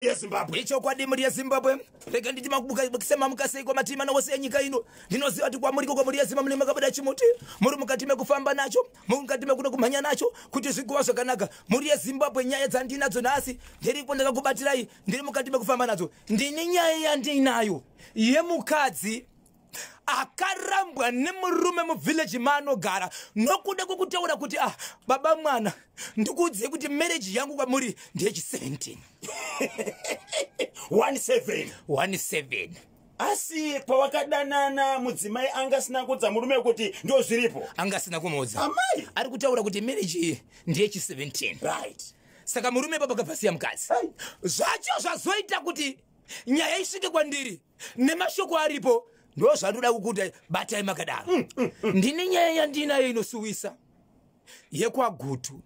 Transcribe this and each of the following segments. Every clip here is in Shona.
yeZimbabwe icho kwadi muri yeZimbabwe rega nditi makubuka kusema mukasei kwa matima na wose enyika ino ndinoziva kuti kwa muri yeZimbabwe makabada chimuti muri mukati mekufamba nacho muri mukati mekuda kumhanya nacho kuti zviguva zvakanaka muri yeZimbabwe nyaya dzandinadzo nhasi ndiripo ndakakubatirai ndiri mukati mekufamba nadzo ndine nyaya yandinayo yemukadzi akarambwa nemurume muvillage maanogara nokuda kwekutaura kuti baba mwana ndikuudzei kuti marriage yangu kwamuri ndechi17 17 asi pawakadanana mudzimai angasina kudza murume kuti ndio zviripo angasina kumudza amai ari kutaura kuti marriage iyi ndechi17 right saka murume baba kapasiya mukadzi zvacho zvazoita kuti nyaya isvike kwandiri nemashoko aripo ndo zvandoda kukuta batai makadaro ndine nyaya yandinayo inosuwisa yekwagutu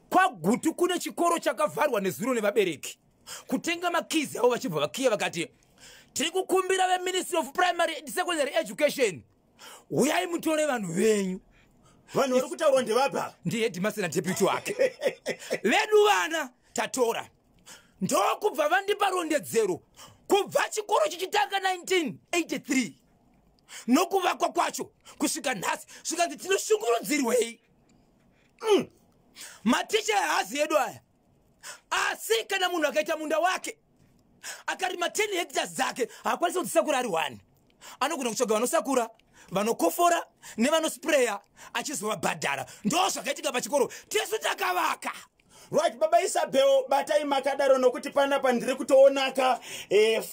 kwagutu kune chikoro chakavharwa nezuro nevabereki kutenga makizi avo vachibva vakiya vakati tiri kukumbira veministry of primary and secondary education uyai mutore vanhu venyu vanhu vari kutaurwa ndevabva ndihedhimasena deputy wake vedu vana tatora ndokubva vandipa rondedzero kubva chikoro chichitanga 1983 nokuvakwa kwacho kusvika nhasi zvikanzi tinoshungurudzirwei maticha ehazi yedu aya asi kana munhu akaita munda wake akarima 10 hectares dzake haakwanisa kudzisakura ari 1 anogona kutsvaga vanosakura vanokofora nevanospreya achizovabhadhara ndo zvakaitika pachikoro tesu takavaka right baba Isabel batai makadaro nokuti panapa ndiri kutoonaka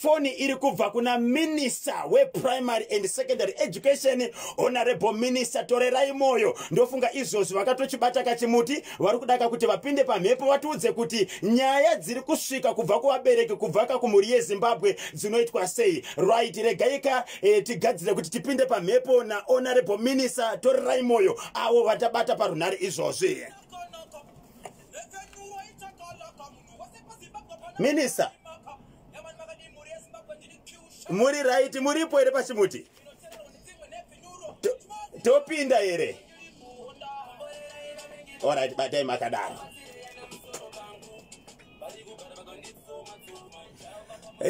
foni iri kubva kuna minister weprimary and secondary education honorable minister torerai moyo ndofunga izvozvo vakatochibata kachimuti vari kudaka kuti vapinde pamhepo vatiudze kuti nyaya dziri kusvika kubva kuvabereki kubva kumhuri yeZimbabwe dzinoitwa sei right regaika tigadzire kuti tipinde pamhepo nahonorable minister torerai moyo avo vatabata parunhare izvozvi Minister muri right muripo ere pachimuti topinda ere alright batai makadaro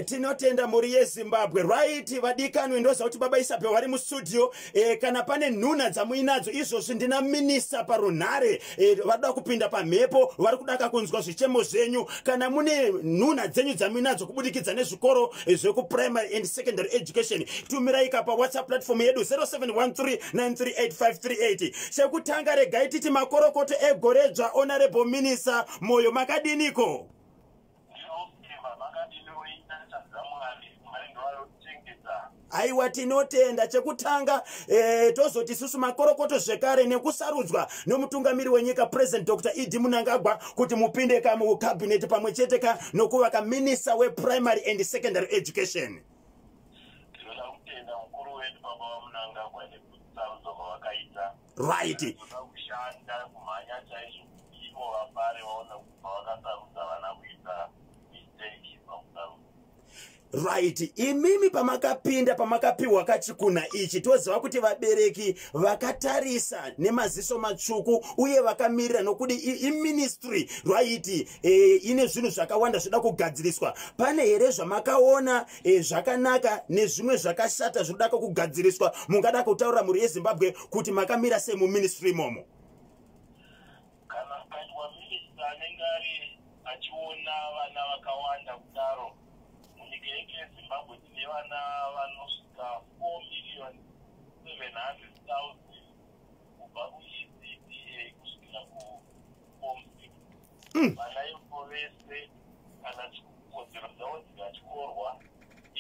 tinotenda muri yeZimbabwe right vadikanwe ndoza kuti baba Isabel vari mustudio kana pane nhuna dzamuinadzo izvozvi ndina minister parunhare vada kupinda pamhepo vari kudaka kunzwa zvichemo zvenyu kana mune nhuna dzenyu dzamuinadzo kubudikidza nezvikoro zvekuprimary and secondary education tumirai pa WhatsApp platform yedu 0713938538 chekutanga regai titi makorokoto egoredzva honorable minister moyo makadiniko aiwa tinotenda chekutanga tozoti isusu makorokoto zvekare nekusarudzwa nomutungamiri wenyika president Dr. Idi Munangagwa kuti mupinde mucabinet pamwe chete nokuvaka minister weprimary and secondary education right right imimi pamakapiwa kachikuna ichi toziva kuti vabereki vakatarisa nemaziso matsvuku uye vakamirira nokuti iministry right ine zvinhu zvakawanda zvoda kugadziriswa pane here zvamakaona zvakanaka nezvimwe zvakashata zvoda kugadziriswa mungada kutaura muri yeZimbabwe kuti makamira sei muministry momo kana kaitwa minister anenge ari achiona vana vakawanda kudaro Zimbabwe tine vana vanosvika 4,700,000 kubva kuECDA kusvikira kuform 6 vana ivo vese kana kodzero dzavo dzikachikorwa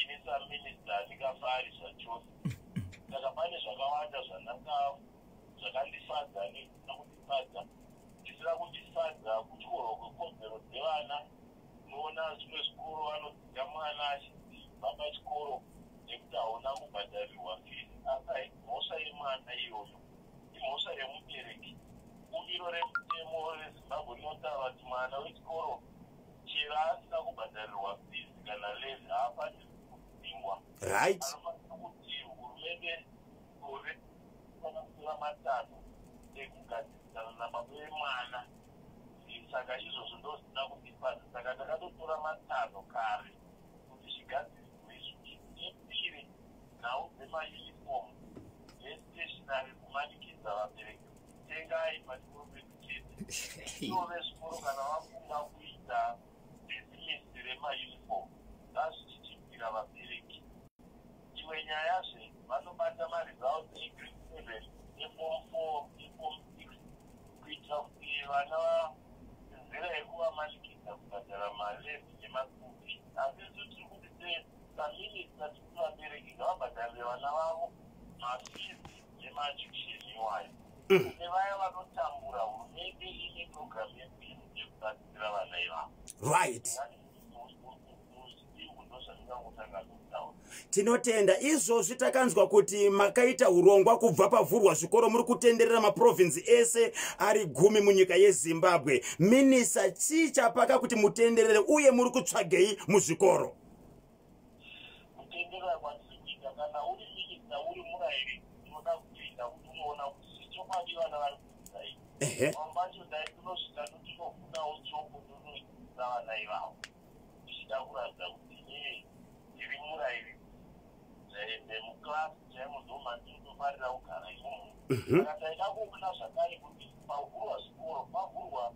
ini saminista ndikafarisa chose saka pane zvakawanda zvakandifadza nesina kundifadza ndisina kundifadza kuchikorwa kwekodzero dzevana unoona zvimwe zvikoro vanodzidza mwana achibva pachikoro nekuti hauna kubhadharirwa fizi asi mhosva yemwana iyoyo imhosva yemubereki budiro remutemo reZimbabwe rinotaura kuti mwana wechikoro chero asina kubhadharirwa fizi kana lezi haafaniri kudzingwa right anofanira kuti hurumende gore vakasura matanho ekugadzisana nababa vemwana saka izvozvo ndozvina kundifadza saka ndakatotora matano kare kuti zvigadzirirwe izvozvo. Chepiri, nhau dzemayunifomu nestationary kumanikidza vabereki tengai pachikoro pedu chete. Ivo vezvikoro kana vafunga kuita bhizimisi remayunifomu ngazvichichipira vabereki. Imwe nyayazve vanobata maresults egrade 7 eform 4 eform 6 kuitira kuti vana nzira yekuvamanikidza kubhadhara marevi nemakupi. Asi isu tiri kuti saminista tikuti vabereki ngavabhadharire vana vavo mafizi nemajuction iwayo. Kune vaya vanotambura, hurumende ine programu yekubatsira vana ivavo. Right. Tinotenda izvozvi takanzwa kuti makaita urongwa kubva pavhurwa zvikoro muri kutenderera maprovinsi ese ari 10 munyika yeZimbabwe. Minisa chii chapaka kuti mutenderere uye muri kutsvagei muzvikoro? Kutenderera kwatiri kuita kana uri minista uri murayiri unoda kuita kuti unoona kuti chokwadi vana vari kuita iyi. Pambacho dai tinosvika totinofunawo choko tonoita vana ivavo. Tichida kuratidza kuti ndiri murayiri muklasi chaimo ndomandinotofarira kugara imomo. Saka taida kuona zvakare kuti pavhurwa zvikoro pavhurwa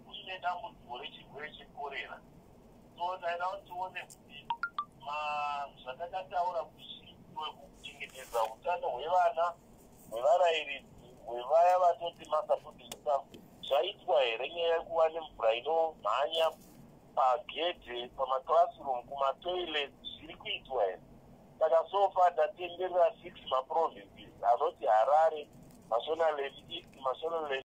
uine dambudziko rechirwere chekorera. So taida kuti tione kuti zvatakataura kuchiitwe kuchengetedza utano hwevana, hwevarairidzi, hwevaya vatoti masupporting staff zvaitwa here nyaya yekuva nemvura inomhanya pagedhe, pamaclassroom, kumatoilet zviri kuitwa here. Saka sofa tatenderera 6 maprovinces anoti Harare, Mashonaland East, Mashonaland